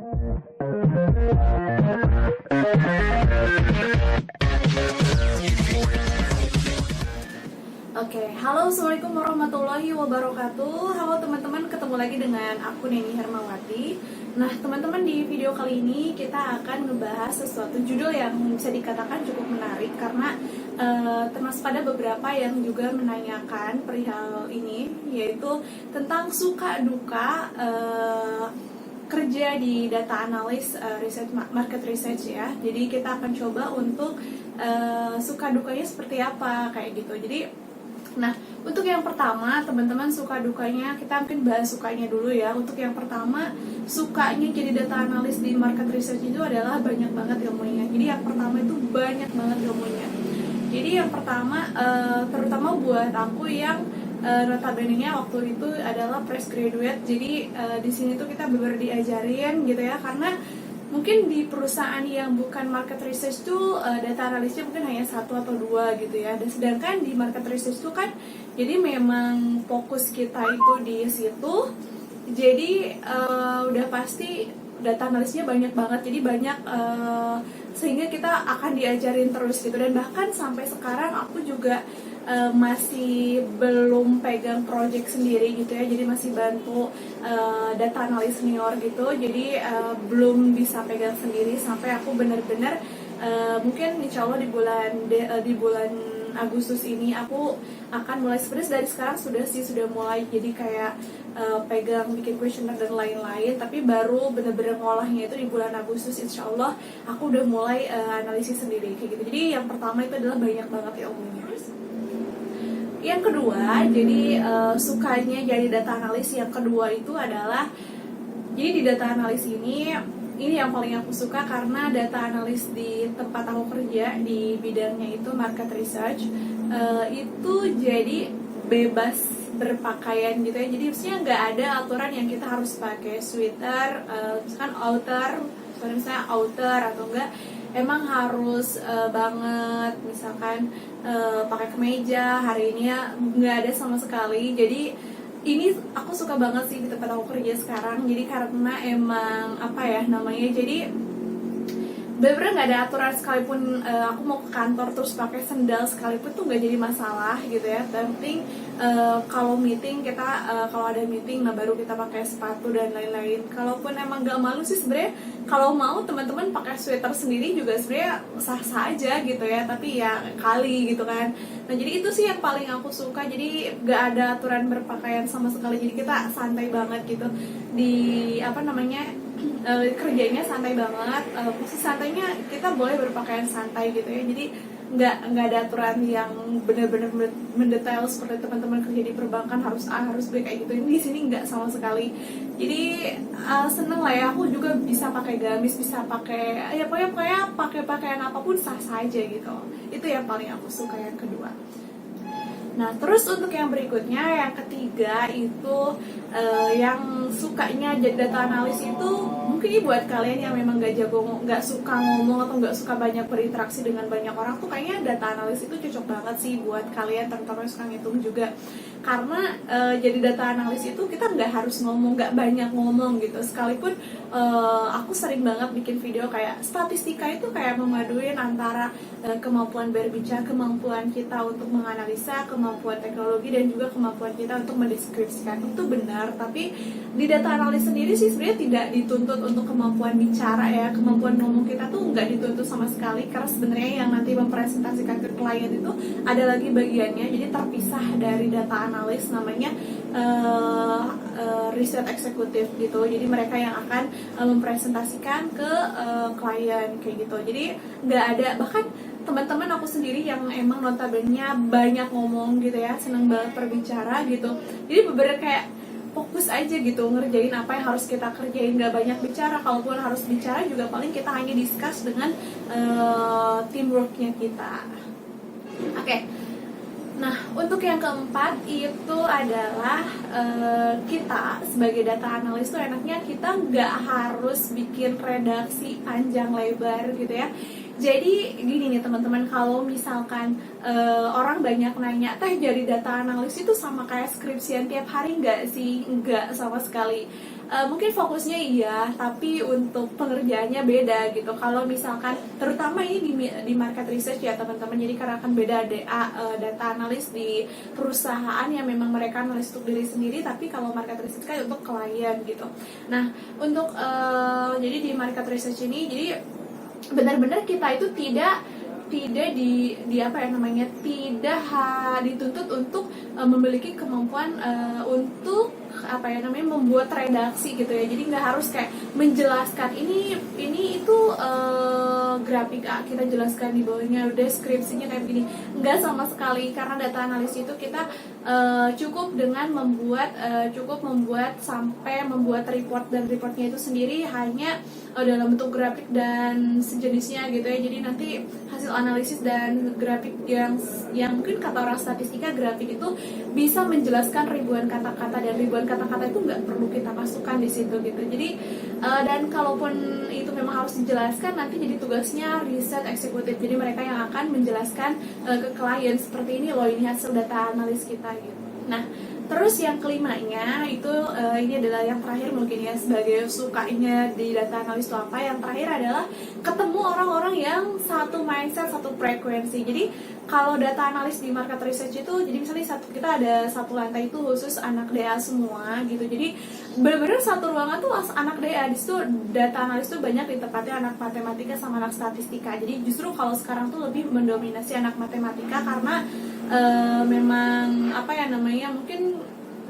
Oke, halo, assalamualaikum warahmatullahi wabarakatuh. Halo teman-teman, ketemu lagi dengan aku Neni Hermawati. Nah teman-teman, di video kali ini kita akan ngebahas sesuatu judul yang bisa dikatakan cukup menarik karena termasuk pada beberapa yang juga menanyakan perihal ini, yaitu tentang suka duka kerja di data analis research market research ya. Jadi kita akan coba untuk suka dukanya seperti apa kayak gitu. Jadi nah, untuk yang pertama, teman-teman, suka dukanya, kita mungkin bahas sukanya dulu ya. Untuk yang pertama, sukanya jadi data analis di market research itu adalah banyak banget ilmunya. Jadi yang pertama itu banyak banget ilmunya. Jadi yang pertama, terutama buat aku yang notabene-nya waktu itu adalah fresh graduate. Jadi di sini tuh kita benar diajarin gitu ya, karena mungkin di perusahaan yang bukan market research tuh data analisnya mungkin hanya 1 atau 2 gitu ya. Dan sedangkan di market research tuh kan jadi memang fokus kita itu di situ. Jadi udah pasti data analisnya banyak banget. Jadi banyak sehingga kita akan diajarin terus gitu. Dan bahkan sampai sekarang aku juga masih belum pegang project sendiri gitu ya, jadi masih bantu data analis senior gitu, jadi belum bisa pegang sendiri sampai aku benar-benar mungkin insya Allah di bulan Agustus ini aku akan mulai, sebenarnya dari sekarang sudah mulai jadi kayak pegang bikin questionnaire dan lain-lain, tapi baru bener-bener ngolahnya itu di bulan Agustus. Insya Allah aku udah mulai analisis sendiri kayak gitu. Jadi yang pertama itu adalah banyak banget ilmunya. Yang kedua, jadi sukanya jadi data analis yang kedua itu adalah, jadi di data analis ini yang paling aku suka karena data analis di tempat aku kerja di bidangnya itu market research, itu jadi bebas berpakaian gitu ya. Jadi maksudnya nggak ada aturan yang kita harus pakai sweater, misalkan outer atau enggak emang harus banget misalkan pakai kemeja. Hari ini ya nggak ada sama sekali. Jadi ini aku suka banget sih di tempat aku kerja sekarang. Jadi karena emang apa ya namanya, jadi bener-bener nggak ada aturan, sekalipun aku mau ke kantor terus pakai sendal sekalipun tuh nggak jadi masalah gitu ya. Yang penting kalau meeting kita kalau ada meeting, nah baru kita pakai sepatu dan lain-lain. Kalaupun emang nggak malu sih sebenarnya, kalau mau teman-teman pakai sweater sendiri juga sebenarnya sah-sah aja gitu ya, tapi ya kali gitu kan. Nah jadi itu sih yang paling aku suka, jadi nggak ada aturan berpakaian sama sekali, jadi kita santai banget gitu di apa namanya, kerjanya santai banget. Posisi santainya kita boleh berpakaian santai gitu ya, jadi nggak ada aturan yang benar-benar mendetail seperti teman-teman kerja di perbankan harus A harus B kayak gitu. Ini di sini nggak sama sekali. Jadi seneng lah ya, aku juga bisa pakai gamis, bisa pakai ya pokoknya pakai pakaian apapun sah saja gitu. Itu yang paling aku suka yang kedua. Nah terus untuk yang berikutnya, yang ketiga itu yang sukanya jadi data analis itu mungkin ini buat kalian yang memang nggak suka ngomong atau nggak suka banyak berinteraksi dengan banyak orang tuh kayaknya data analis itu cocok banget sih buat kalian, terutama yang suka ngitung juga. Karena jadi data analis itu kita nggak harus ngomong, nggak banyak ngomong gitu. Sekalipun aku sering banget bikin video kayak statistika itu kayak memaduin antara kemampuan berbicara, kemampuan kita untuk menganalisa, kemampuan teknologi, dan juga kemampuan kita untuk mendeskripsikan. Itu benar, tapi di data analis sendiri sih sebenarnya tidak dituntut untuk kemampuan bicara ya. Kemampuan ngomong kita tuh nggak dituntut sama sekali, karena sebenarnya yang nanti mempresentasikan ke klien itu ada lagi bagiannya, jadi terpisah dari data analis, namanya riset eksekutif gitu. Jadi mereka yang akan mempresentasikan ke klien kayak gitu. Jadi nggak ada, bahkan teman-teman aku sendiri yang emang notabene banyak ngomong gitu ya, seneng banget berbicara gitu, jadi bener-bener kayak fokus aja gitu ngerjain apa yang harus kita kerjain, nggak banyak bicara. Kalaupun harus bicara juga paling kita hanya discuss dengan teamworknya kita. Oke. Nah, untuk yang keempat itu adalah kita sebagai data analis tuh enaknya kita nggak harus bikin redaksi panjang lebar gitu ya. Jadi gini nih teman-teman, kalau misalkan orang banyak nanya, teh jadi data analis itu sama kayak skripsian tiap hari nggak sih? Nggak sama sekali. Mungkin fokusnya iya, tapi untuk pengerjaannya beda gitu. Kalau misalkan, terutama ini di market research ya teman-teman, jadi karena akan beda data analis di perusahaan yang memang mereka analis untuk diri sendiri, tapi kalau market research kan untuk klien gitu. Nah, untuk jadi di market research ini, jadi benar-benar kita itu tidak di apa ya namanya, tidak dituntut untuk memiliki kemampuan untuk apa ya namanya, membuat redaksi gitu ya. Jadi nggak harus kayak menjelaskan ini itu grafik kita jelaskan di bawahnya deskripsinya kayak begini, nggak sama sekali. Karena data analis itu kita cukup dengan membuat sampai membuat report, dan reportnya itu sendiri hanya dalam bentuk grafik dan sejenisnya gitu ya. Jadi nanti hasil analisis dan grafik yang mungkin kata orang statistika, grafik itu bisa menjelaskan ribuan kata-kata, dan ribuan kata-kata itu nggak perlu kita masukkan di situ gitu. Jadi dan kalaupun itu memang harus dijelaskan, nanti jadi tugasnya riset eksekutif. Jadi mereka yang akan menjelaskan ke klien, seperti ini loh, ini hasil data analis kita gitu. Nah, terus yang kelimanya itu ini adalah yang terakhir mungkin ya, sebagai sukanya di data analis itu apa? Yang terakhir adalah ketemu orang-orang yang satu mindset, satu frekuensi. Jadi kalau data analis di market research itu, jadi misalnya kita ada satu lantai itu khusus anak DA semua gitu. Jadi benar-benar satu ruangan tuh anak DA. Di situ data analis tuh banyak ditempatnya anak matematika sama anak statistika. Jadi justru kalau sekarang tuh lebih mendominasi anak matematika, karena memang apa ya namanya, mungkin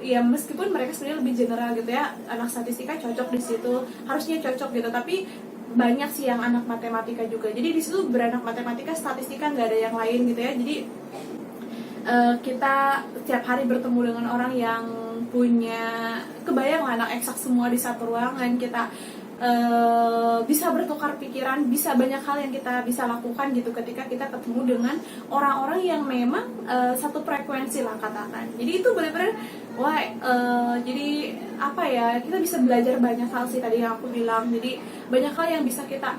ya meskipun mereka sebenarnya lebih general gitu ya, anak statistika cocok di situ, harusnya cocok gitu, tapi banyak sih yang anak matematika juga. Jadi di situ beranak matematika, statistika, nggak ada yang lain gitu ya. Jadi kita setiap hari bertemu dengan orang yang punya, kebayang lah anak eksak semua di satu ruangan, kita bisa bertukar pikiran, bisa banyak hal yang kita bisa lakukan gitu ketika kita ketemu dengan orang-orang yang memang satu frekuensi lah katakan. Jadi itu benar-benar wah, jadi apa ya, kita bisa belajar banyak hal sih tadi yang aku bilang. Jadi banyak hal yang bisa kita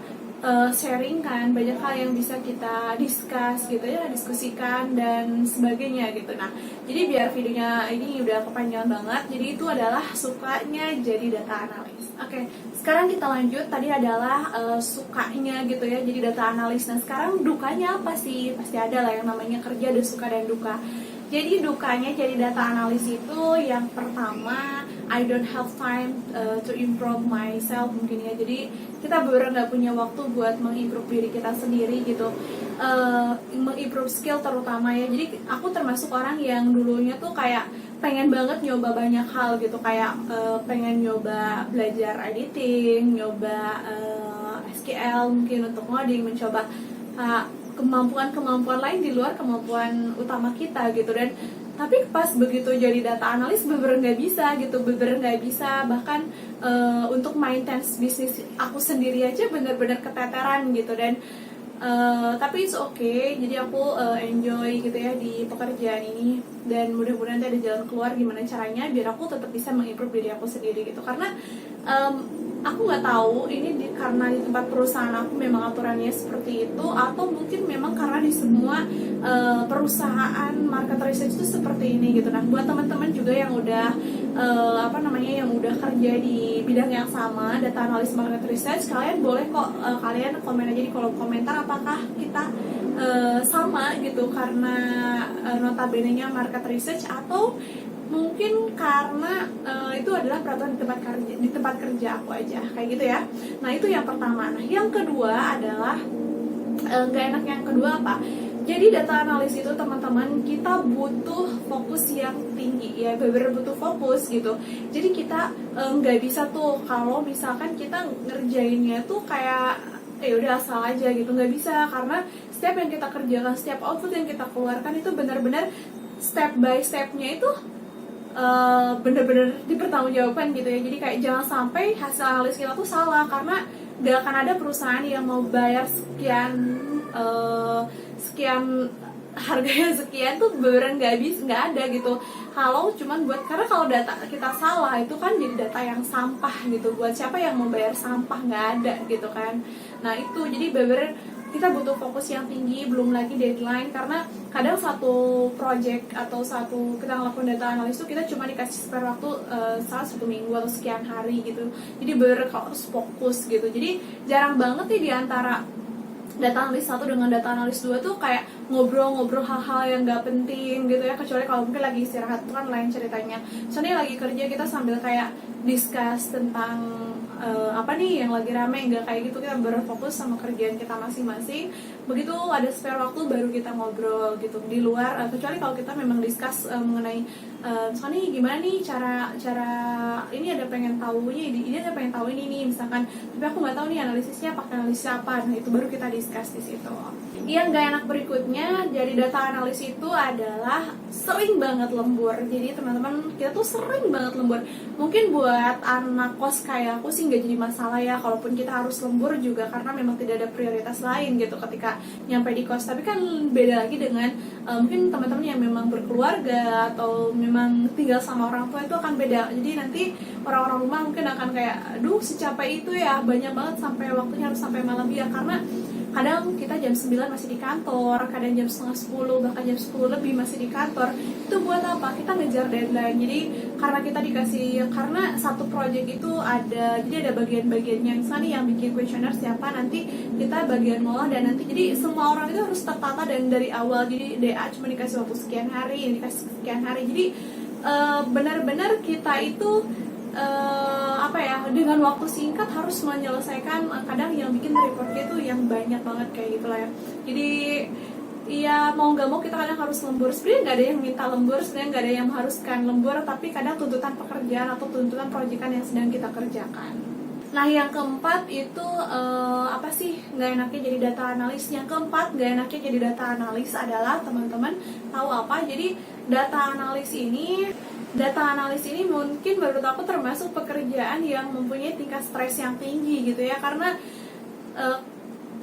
sharing kan, banyak hal yang bisa kita discuss gitu ya, diskusikan dan sebagainya gitu. Nah, jadi biar videonya ini udah kepanjangan banget, jadi itu adalah sukanya jadi data analis. Oke, sekarang kita lanjut. Tadi adalah sukanya gitu ya, jadi data analis. Nah, sekarang dukanya apa sih? Pasti ada lah yang namanya kerja, ada suka dan duka. Jadi dukanya jadi data analis itu, yang pertama, I don't have time to improve myself mungkin ya. Jadi kita benar nggak punya waktu buat mengimprove diri kita sendiri gitu, mengimprove skill terutama ya. Jadi aku termasuk orang yang dulunya tuh kayak pengen banget nyoba banyak hal gitu, kayak pengen nyoba belajar editing, nyoba SQL mungkin untuk ngoding, mencoba kemampuan lain di luar kemampuan utama kita gitu. Dan tapi pas begitu jadi data analis bener nggak bisa gitu, bener nggak bisa. Bahkan untuk maintenance bisnis aku sendiri aja bener-bener keteteran gitu. Dan tapi it's okay, jadi aku enjoy gitu ya di pekerjaan ini, dan mudah-mudahan nanti ada jalan keluar gimana caranya biar aku tetap bisa mengimprove diri aku sendiri gitu. Karena aku nggak tahu ini karena di tempat perusahaan aku memang aturannya seperti itu, atau mungkin memang karena di semua perusahaan market research itu seperti ini gitu. Nah, buat teman-teman juga yang udah yang udah kerja di bidang yang sama, data analis market research, kalian boleh kok kalian komen aja di kolom komentar apakah kita sama gitu karena notabene-nya market research, atau mungkin karena itu adalah peraturan di tempat kerja aku aja kayak gitu ya. Nah, itu yang pertama. Nah, yang kedua adalah nggak enak. Yang kedua apa? Jadi data analis itu teman-teman, kita butuh fokus yang tinggi ya, bener-bener butuh fokus gitu. Jadi kita nggak bisa tuh kalau misalkan kita ngerjainnya tuh kayak ya udah asal aja gitu, nggak bisa. Karena setiap yang kita kerjakan, setiap output yang kita keluarkan itu benar-benar step by stepnya itu bener-bener dipertanggungjawabkan gitu ya. Jadi kayak jangan sampai hasil analis kita tuh salah, karena gak akan ada perusahaan yang mau bayar sekian harganya sekian tuh beneran nggak ada gitu. Kalau cuman buat, karena kalau data kita salah itu kan jadi data yang sampah gitu. Buat siapa yang mau bayar sampah, nggak ada gitu kan. Nah itu jadi bener kita butuh fokus yang tinggi, belum lagi deadline, karena kadang satu project atau kita ngelakuin data analis itu kita cuma dikasih spare waktu salah 1 minggu atau sekian hari gitu, jadi harus fokus gitu. Jadi jarang banget nih diantara data analis 1 dengan data analis 2 tuh kayak ngobrol-ngobrol hal-hal yang gak penting gitu ya, kecuali kalau mungkin lagi istirahat, itu kan lain ceritanya. Soalnya lagi kerja kita sambil kayak discuss tentang apa nih yang lagi rame, nggak kayak gitu, kita berfokus sama kerjaan kita masing-masing. Begitu ada spare waktu baru kita ngobrol gitu di luar, kecuali kalau kita memang discuss mengenai misalkan nih gimana nih cara ini ada pengen tahunya, ini ada pengen tahu ini nih misalkan, tapi aku nggak tahu nih analisisnya pakai analisis apa, nah itu baru kita discuss di situ. Yang gak enak berikutnya dari data analis itu adalah sering banget lembur. Jadi teman-teman, kita tuh sering banget lembur. Mungkin buat anak kos kayak aku sih nggak jadi masalah ya, kalaupun kita harus lembur juga karena memang tidak ada prioritas lain gitu ketika nyampe di kos. Tapi kan beda lagi dengan mungkin teman-teman yang memang berkeluarga atau memang tinggal sama orang tua, itu akan beda. Jadi nanti orang-orang rumah mungkin akan kayak, aduh secapek itu ya, banyak banget sampai waktunya harus sampai malam ya, karena kadang kita jam 9 masih di kantor, kadang jam setengah 10, bahkan jam 10 lebih masih di kantor. Itu buat apa? Kita ngejar deadline. Jadi karena kita dikasih, karena satu project itu jadi ada bagian-bagiannya. Misalnya yang bikin questionnaire siapa, nanti kita bagian ngolah, dan nanti jadi semua orang itu harus tertata dan dari awal. Jadi DA cuma dikasih waktu sekian hari, dikasih sekian hari. Jadi benar-benar kita itu dengan waktu singkat harus menyelesaikan, kadang yang bikin reportnya itu yang banyak banget kayak gitu lah ya. Jadi ya mau nggak mau kita kadang harus lembur. Sebenarnya nggak ada yang minta lembur, sebenarnya nggak ada yang mengharuskan lembur, tapi kadang tuntutan pekerjaan atau tuntutan proyekan yang sedang kita kerjakan. Nah yang keempat itu apa sih nggak enaknya jadi data analis? Yang keempat nggak enaknya jadi data analis adalah, teman-teman tahu apa? Jadi data analis ini mungkin menurut aku termasuk pekerjaan yang mempunyai tingkat stres yang tinggi gitu ya, karena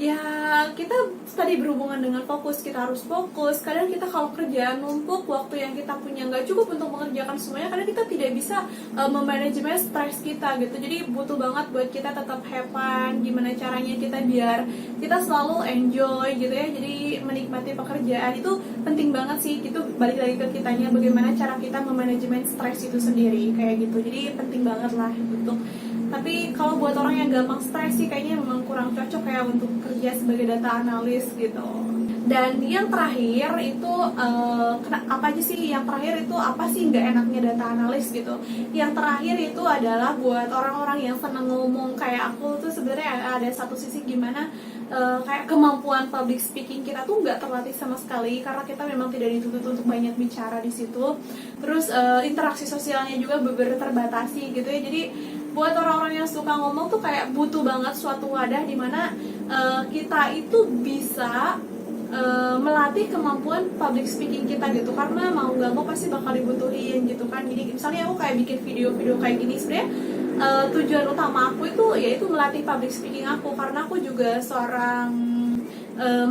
ya kita tadi berhubungan dengan fokus, kita harus fokus. Kadang kita kalau kerjaan numpuk, waktu yang kita punya nggak cukup untuk mengerjakan semuanya, kadang kita tidak bisa memanajemen stres kita gitu. Jadi butuh banget buat kita tetap have fun, gimana caranya kita biar kita selalu enjoy gitu ya. Jadi menikmati pekerjaan itu penting banget sih. Itu balik lagi ke kitanya, bagaimana cara kita memanajemen stres itu sendiri kayak gitu. Jadi penting banget lah untuk. Tapi kalau buat orang yang gampang stres sih kayaknya memang kurang cocok ya untuk kerja sebagai data analis gitu. Dan yang terakhir itu apa aja sih? Yang terakhir itu apa sih nggak enaknya data analis gitu? Yang terakhir itu adalah buat orang-orang yang senang ngomong kayak aku tuh, sebenarnya ada satu sisi gimana kayak kemampuan public speaking kita tuh nggak terlatih sama sekali, karena kita memang tidak dituntut untuk banyak bicara di situ. Terus interaksi sosialnya juga beberapa terbatasi gitu ya. Jadi buat orang-orang yang suka ngomong tuh kayak butuh banget suatu wadah di mana kita itu bisa melatih kemampuan public speaking kita gitu, karena mau nggak mau pasti bakal dibutuhin gitu kan. Jadi misalnya aku kayak bikin video-video kayak gini, sebenarnya tujuan utama aku itu yaitu melatih public speaking aku, karena aku juga seorang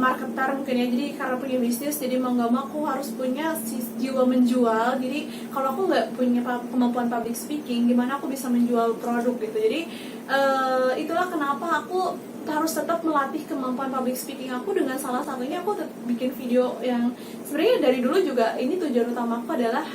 marketer mungkin ya. Jadi karena punya bisnis, jadi mau nggak mau aku harus punya jiwa menjual. Jadi kalau aku nggak punya kemampuan public speaking, gimana aku bisa menjual produk gitu. Jadi itulah kenapa aku harus tetap melatih kemampuan public speaking aku, dengan salah satunya aku tetap bikin video yang sebenarnya dari dulu juga ini tujuan utama aku adalah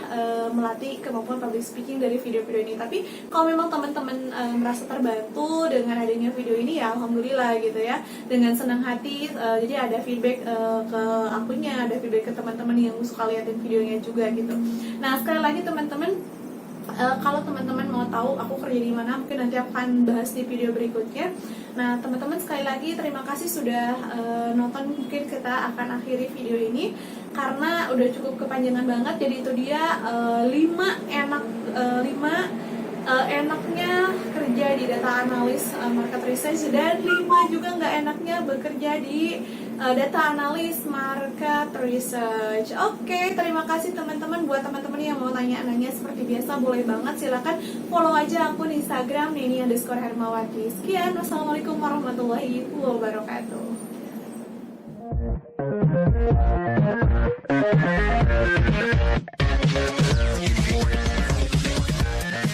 melatih kemampuan public speaking dari video-video ini. Tapi kalau memang teman-teman merasa terbantu dengan adanya video ini ya alhamdulillah gitu ya, dengan senang hati. Jadi ada feedback ke akunya, ada feedback ke teman-teman yang suka liatin videonya juga gitu. Nah sekali lagi teman-teman, kalau teman-teman mau tahu aku kerja di mana, mungkin nanti akan bahas di video berikutnya. Nah teman-teman sekali lagi terima kasih sudah nonton. Mungkin kita akan akhiri video ini karena udah cukup kepanjangan banget. Jadi itu dia 5 enaknya kerja di data analis market research, dan 5 juga nggak enaknya bekerja di data analis market research. Oke, terima kasih teman-teman. Buat teman-teman yang mau nanya-nanya seperti biasa, boleh banget, silakan follow aja akun Instagram Neni_Hermawati. Sekian, wassalamualaikum warahmatullahi wabarakatuh.